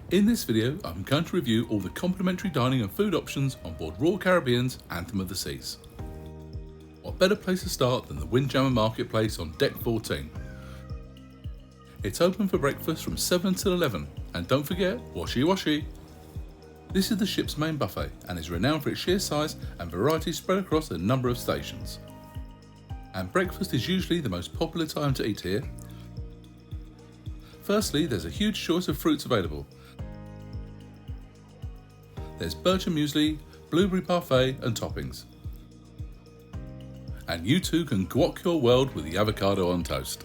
In this video, I'm going to review all the complimentary dining and food options on board Royal Caribbean's Anthem of the Seas. What better place to start than the Windjammer marketplace on deck 14? It's open for breakfast from 7 till 11, and don't forget, washy washy. This is the ship's main buffet and is renowned for its sheer size and variety spread across a number of stations. And breakfast is usually the most popular time to eat here. Firstly, there's a huge choice of fruits available. There's birch and muesli, blueberry parfait and toppings. And you too can guac your world with the avocado on toast.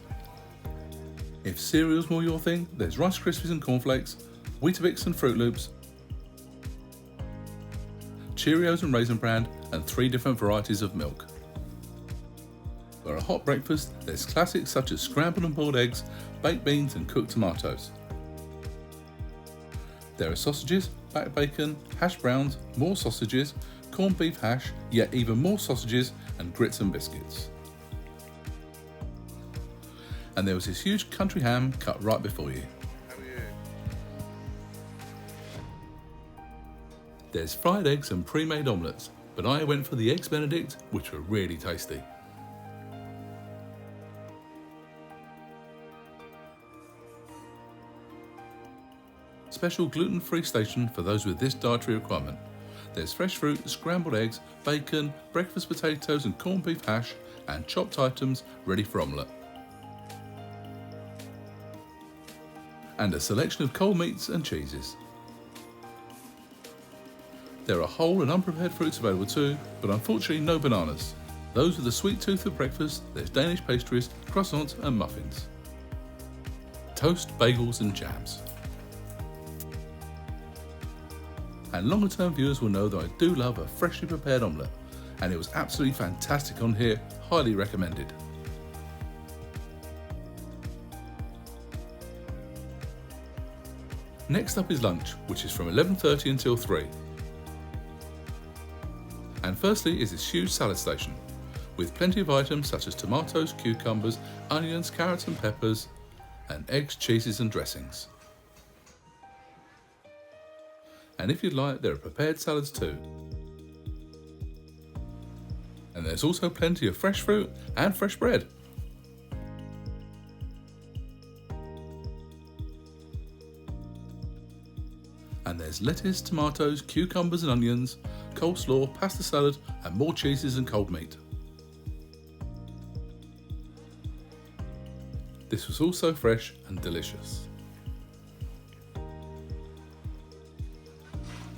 If cereal's more your thing, there's Rice Krispies and cornflakes, Weetabix and Fruit Loops, Cheerios and Raisin Bran, and 3 different varieties of milk. For a hot breakfast, there's classics such as scrambled and boiled eggs, baked beans and cooked tomatoes. There are sausages, back bacon, hash browns, more sausages, corned beef hash, yet even more sausages, and grits and biscuits. And there was this huge country ham cut right before you. There's fried eggs and pre-made omelettes, but I went for the Eggs Benedict, which were really tasty. Special gluten-free station for those with this dietary requirement. There's fresh fruit, scrambled eggs, bacon, breakfast potatoes and corned beef hash, and chopped items ready for omelette. And a selection of cold meats and cheeses. There are whole and unprepared fruits available too, but unfortunately no bananas. Those with a sweet tooth for breakfast, there's Danish pastries, croissants and muffins. Toast, bagels and jams. And longer term viewers will know that I do love a freshly prepared omelette, and it was absolutely fantastic on here, highly recommended. Next up is lunch, which is from 11:30 until 3. And firstly is this huge salad station, with plenty of items such as tomatoes, cucumbers, onions, carrots and peppers, and eggs, cheeses and dressings. And if you'd like, there are prepared salads too. And there's also plenty of fresh fruit and fresh bread. And there's lettuce, tomatoes, cucumbers and onions, coleslaw, pasta salad and more cheeses and cold meat. This was also fresh and delicious.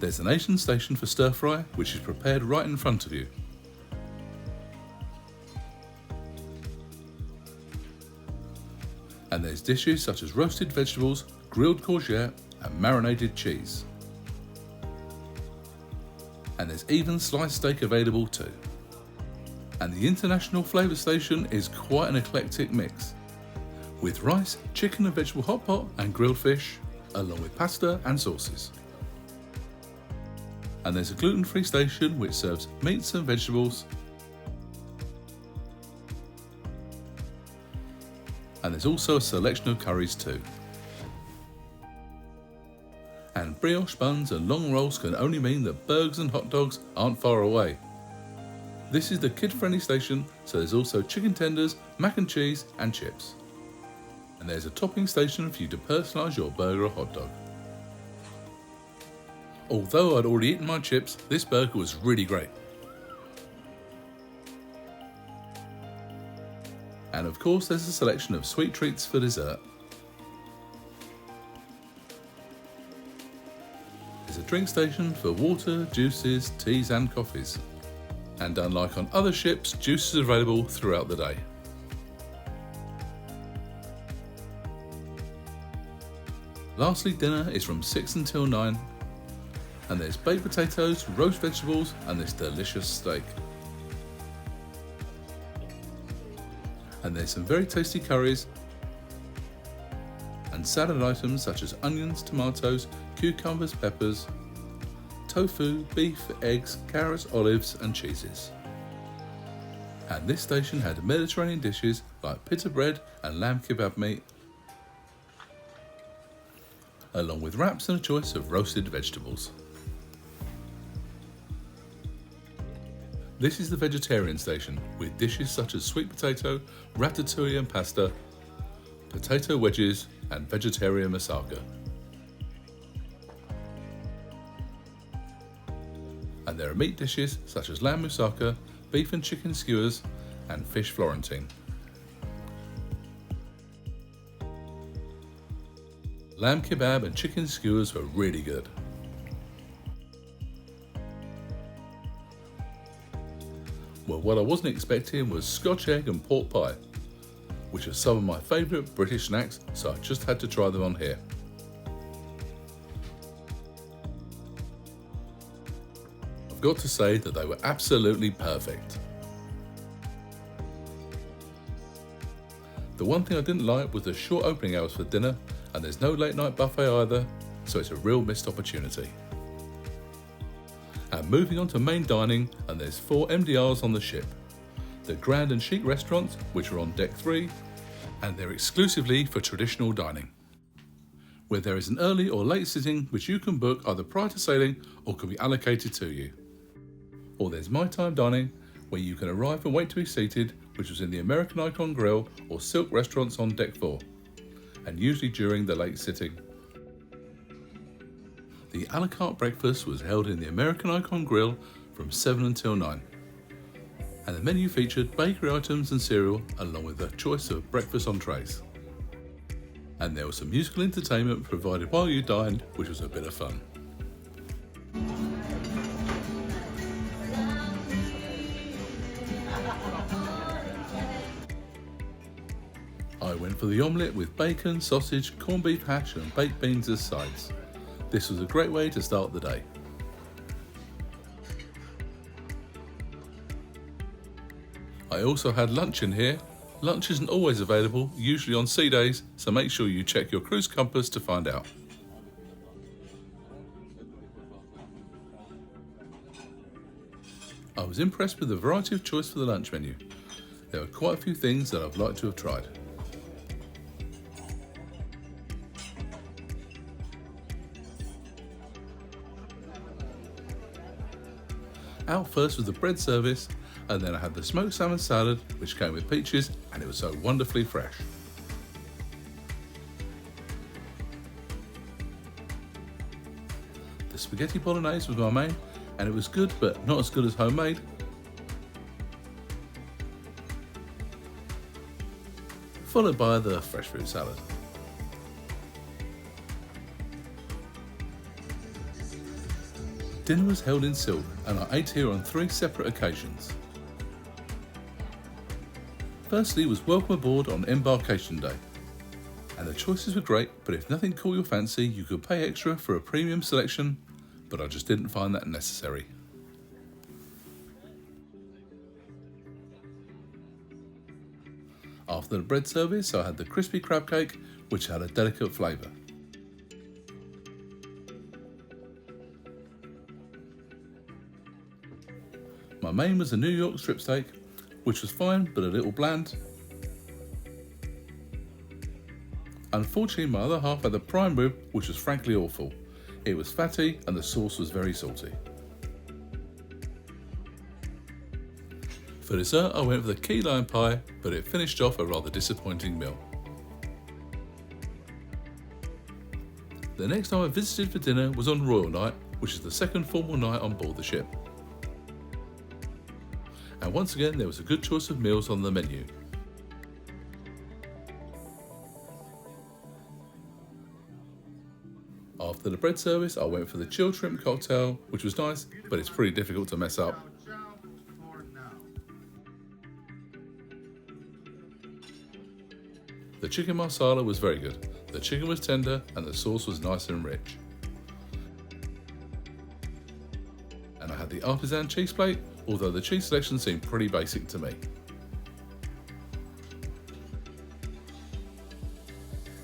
There's an Asian station for stir fry, which is prepared right in front of you. And there's dishes such as roasted vegetables, grilled courgette and marinated cheese. And there's even sliced steak available too. And the international flavour station is quite an eclectic mix, with rice, chicken and vegetable hot pot and grilled fish, along with pasta and sauces. And there's a gluten-free station which serves meats and vegetables. And there's also a selection of curries too. And brioche buns and long rolls can only mean that burgers and hot dogs aren't far away. This is the kid-friendly station, so there's also chicken tenders, mac and cheese and chips. And there's a topping station for you to personalise your burger or hot dog. Although I'd already eaten my chips, this burger was really great. And of course there's a selection of sweet treats for dessert. There's a drink station for water, juices, teas and coffees. And unlike on other ships, juice is available throughout the day. Lastly, dinner is from 6 until 9. And there's baked potatoes, roast vegetables and this delicious steak. And there's some very tasty curries and salad items such as onions, tomatoes, cucumbers, peppers, tofu, beef, eggs, carrots, olives and cheeses. And this station had Mediterranean dishes like pita bread and lamb kebab meat, along with wraps and a choice of roasted vegetables. This is the vegetarian station, with dishes such as sweet potato, ratatouille and pasta, potato wedges and vegetarian moussaka. And there are meat dishes such as lamb moussaka, beef and chicken skewers and fish Florentine. Lamb kebab and chicken skewers were really good. Well, what I wasn't expecting was Scotch egg and pork pie, which are some of my favourite British snacks, so I just had to try them on here. I've got to say that they were absolutely perfect. The one thing I didn't like was the short opening hours for dinner, and there's no late night buffet either, so it's a real missed opportunity. And moving on to main dining, and there's 4 MDRs on the ship. The Grand and Chic restaurants, which are on deck 3, and they're exclusively for traditional dining, where there is an early or late sitting which you can book either prior to sailing or can be allocated to you. Or there's My Time dining, where you can arrive and wait to be seated, which was in the American Icon Grille or Silk restaurants on deck 4, and usually during the late sitting. The a la carte breakfast was held in the American Icon Grille from 7 until 9. And the menu featured bakery items and cereal along with a choice of breakfast entrees. And there was some musical entertainment provided while you dined, which was a bit of fun. I went for the omelette with bacon, sausage, corned beef hash and baked beans as sides. This was a great way to start the day. I also had lunch in here. Lunch isn't always available, usually on sea days, so make sure you check your cruise compass to find out. I was impressed with the variety of choice for the lunch menu. There were quite a few things that I'd like to have tried. Out first was the bread service, and then I had the smoked salmon salad, which came with peaches, and it was so wonderfully fresh. The spaghetti bolognese was my main, and it was good, but not as good as homemade. Followed by the fresh fruit salad. Dinner was held in Silk, and I ate here on 3 separate occasions. Firstly was welcome aboard on embarkation day, and the choices were great, but if nothing caught your fancy you could pay extra for a premium selection, but I just didn't find that necessary. After the bread service I had the crispy crab cake, which had a delicate flavour. My main was a New York strip steak, which was fine but a little bland. Unfortunately, my other half had the prime rib, which was frankly awful. It was fatty and the sauce was very salty. For dessert, I went for the key lime pie, but it finished off a rather disappointing meal. The next time I visited for dinner was on Royal Night, which is the second formal night on board the ship. And once again, there was a good choice of meals on the menu. After the bread service, I went for the chilled shrimp cocktail, which was nice, but it's pretty difficult to mess up. The chicken marsala was very good. The chicken was tender and the sauce was nice and rich. And I had the artisan cheese plate, although the cheese selection seemed pretty basic to me.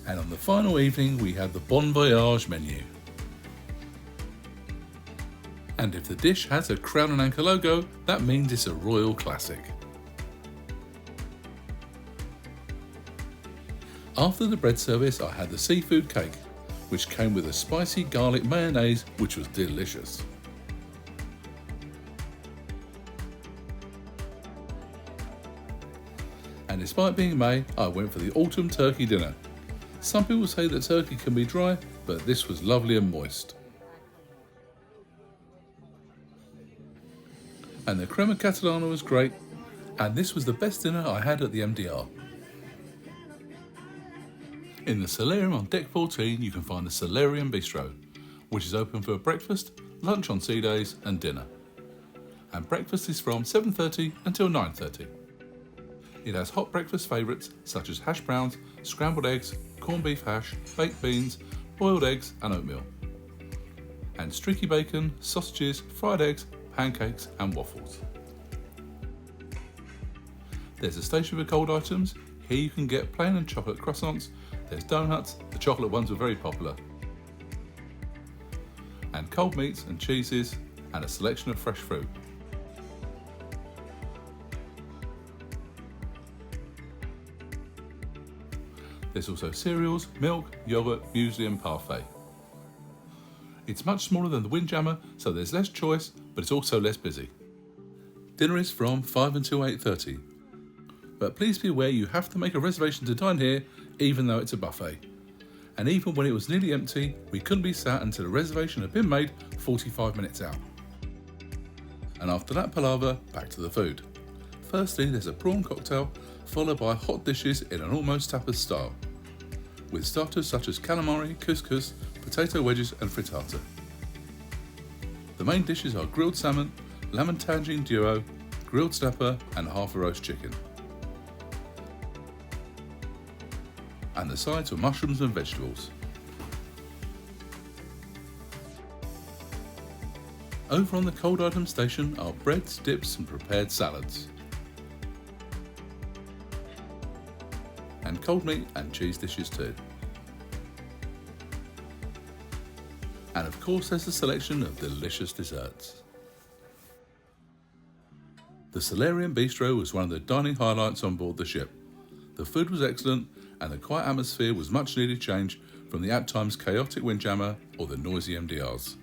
And on the final evening we had the Bon Voyage menu. And if the dish has a Crown and Anchor logo, that means it's a royal classic. After the bread service I had the seafood cake, which came with a spicy garlic mayonnaise, which was delicious. And despite being May, I went for the autumn turkey dinner. Some people say that turkey can be dry, but this was lovely and moist. And the crema catalana was great, and this was the best dinner I had at the MDR. In the Solarium on deck 14 you can find the Solarium Bistro, which is open for breakfast, lunch on sea days and dinner. And breakfast is from 7:30 until 9:30. It has hot breakfast favourites such as hash browns, scrambled eggs, corned beef hash, baked beans, boiled eggs and oatmeal. And streaky bacon, sausages, fried eggs, pancakes and waffles. There's a station for cold items. Here you can get plain and chocolate croissants. There's donuts, the chocolate ones were very popular. And cold meats and cheeses and a selection of fresh fruit. There's also cereals, milk, yogurt, muesli and parfait. It's much smaller than the Windjammer, so there's less choice, but it's also less busy. Dinner is from 5 until 8:30. But please be aware you have to make a reservation to dine here, even though it's a buffet. And even when it was nearly empty, we couldn't be sat until a reservation had been made 45 minutes out. And after that palaver, back to the food. Firstly, there's a prawn cocktail, followed by hot dishes in an almost tapas style, with starters such as calamari, couscous, potato wedges and frittata. The main dishes are grilled salmon, lemon tangine duo, grilled snapper and half a roast chicken. And the sides were mushrooms and vegetables. Over on the cold item station are breads, dips and prepared salads. And cold meat and cheese dishes too. And of course there's a selection of delicious desserts. The Solarium Bistro was one of the dining highlights on board the ship. The food was excellent and the quiet atmosphere was much needed change from the at times chaotic Windjammer or the noisy MDRs.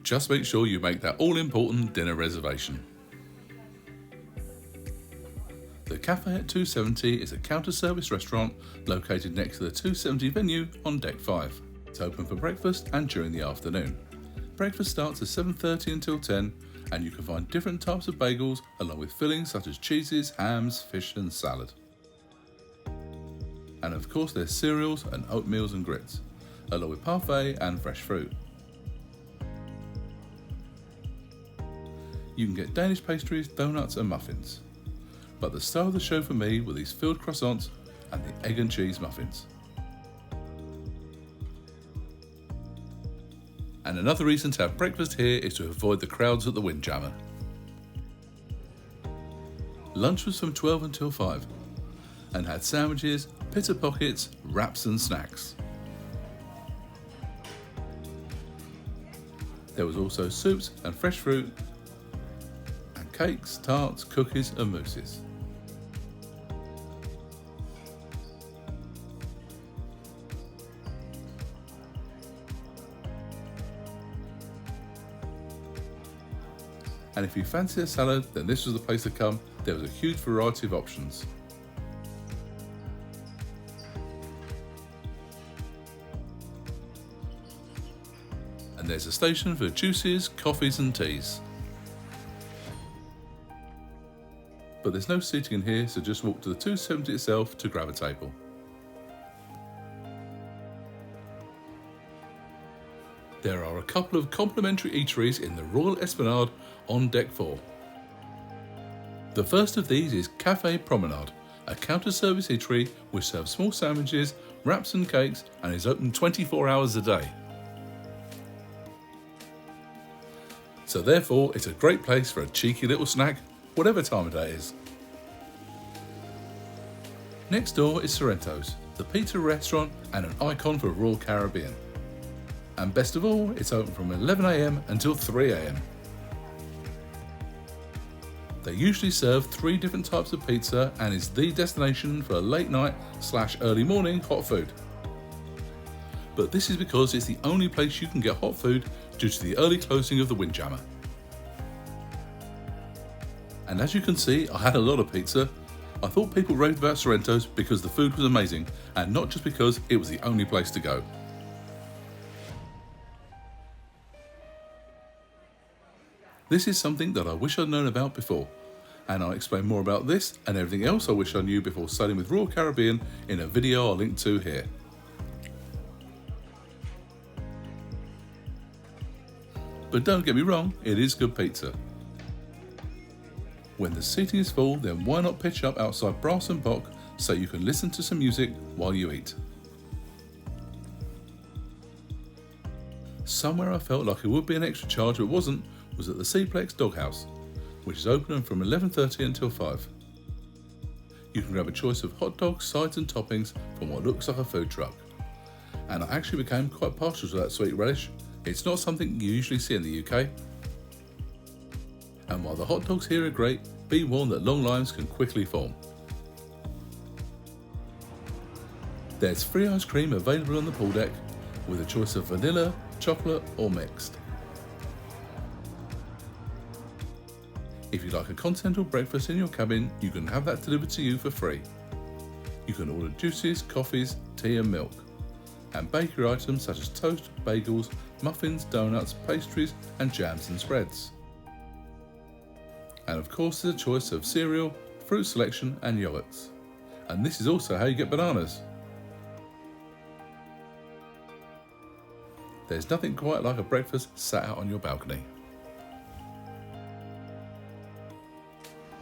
Just make sure you make that all-important dinner reservation. The Cafe at 270 is a counter-service restaurant located next to the 270 venue on deck 5. It's open for breakfast and during the afternoon. Breakfast starts at 7:30 until 10 and you can find different types of bagels along with fillings such as cheeses, hams, fish and salad. And of course there's cereals and oatmeals and grits, along with parfait and fresh fruit. You can get Danish pastries, donuts and muffins. But the star of the show for me were these filled croissants and the egg and cheese muffins. And another reason to have breakfast here is to avoid the crowds at the Windjammer. Lunch was from 12 until 5 and had sandwiches, pita pockets, wraps and snacks. There was also soups and fresh fruit and cakes, tarts, cookies and mousses. And if you fancy a salad, then this was the place to come. There was a huge variety of options. And there's a station for juices, coffees and teas. But there's no seating in here, so just walk to the 270 itself to grab a table. There are a couple of complimentary eateries in the Royal Esplanade on deck 4. The first of these is Cafe Promenade, a counter-service eatery which serves small sandwiches, wraps and cakes and is open 24 hours a day. So therefore it's a great place for a cheeky little snack, whatever time of day it is. Next door is Sorrento's, the pizza restaurant and an icon for Royal Caribbean. And best of all, it's open from 11 AM until 3 AM. They usually serve 3 different types of pizza and is the destination for late night / early morning hot food. But this is because it's the only place you can get hot food due to the early closing of the Windjammer. And as you can see, I had a lot of pizza. I thought people raved about Sorrento's because the food was amazing and not just because it was the only place to go. This is something that I wish I'd known about before, and I'll explain more about this and everything else I wish I knew before sailing with Royal Caribbean in a video I'll link to here. But don't get me wrong, it is good pizza. When the seating is full, then why not pitch up outside Brass and Bock so you can listen to some music while you eat. Somewhere I felt like it would be an extra charge but wasn't was at the Seaplex Doghouse, which is open from 11:30 until 5. You can grab a choice of hot dogs, sides and toppings from what looks like a food truck. And I actually became quite partial to that sweet relish. It's not something you usually see in the UK. And while the hot dogs here are great, be warned that long lines can quickly form. There's free ice cream available on the pool deck with a choice of vanilla, chocolate or mixed. If you'd like a continental breakfast in your cabin, you can have that delivered to you for free. You can order juices, coffees, tea and milk, and bakery items such as toast, bagels, muffins, donuts, pastries and jams and spreads. And of course there's a choice of cereal, fruit selection and yogurts. And this is also how you get bananas. There's nothing quite like a breakfast sat out on your balcony.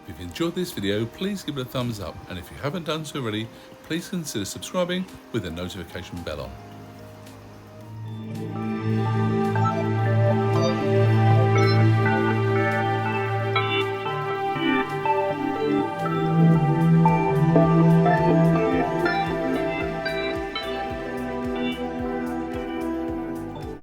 If you've enjoyed this video, please give it a thumbs up, and if you haven't done so already, please consider subscribing with the notification bell on.